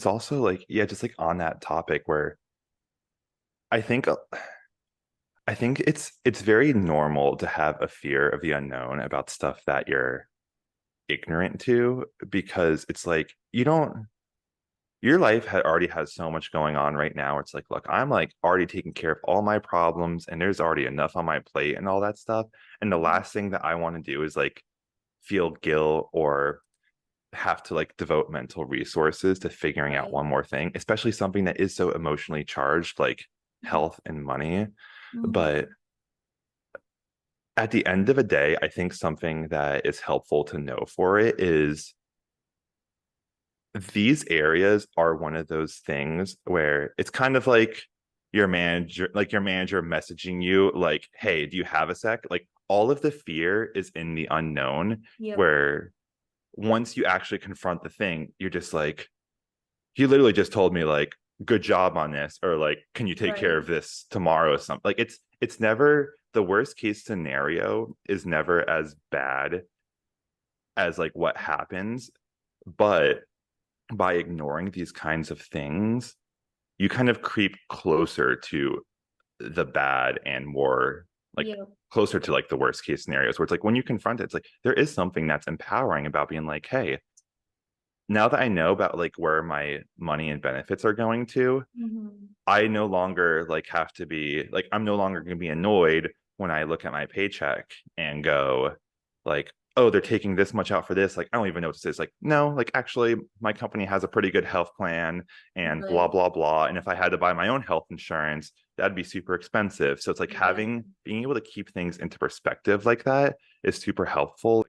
it's also like, yeah, just like on that topic where I think I think it's very normal to have a fear of the unknown about stuff that you're ignorant to, because it's like you don't your life already has so much going on right now. It's like, look, I'm like already taking care of all my problems and there's already enough on my plate and all that stuff. And the Mhm. last thing that I want to do is like feel guilt or have to like devote mental resources to figuring out Right. one more thing, especially something that is so emotionally charged, like health and money. But Mhm. at the end of the day, I think something that is helpful to know for it is these areas are one of those things where it's kind of like your manager messaging you like, hey, do you have a sec? Like all of the fear is in the unknown, Yep. where once you actually confront the thing, you're just like, he literally just told me like, good job on this, or like, can you take care Right. of this tomorrow or something. Like it's never, the worst case scenario is never as bad as like what happens. But by ignoring these kinds of things, you kind of creep closer to the bad and more like Yep. closer to like the worst case scenarios, where it's like when you confront it, it's like there is something that's empowering about being like, hey, now that I know about like where my money and benefits are going to, Mhm. I no longer like have to be like, I'm no longer going to be annoyed when I look at my paycheck and go like, oh, they're taking this much out for this. Like, I don't even know what to say. It's like, no, like actually my company has a pretty good health plan and blah, Right. blah, blah. And if I had to buy my own health insurance, that'd be super expensive. So it's like Yeah. being able to keep things into perspective like that is super helpful.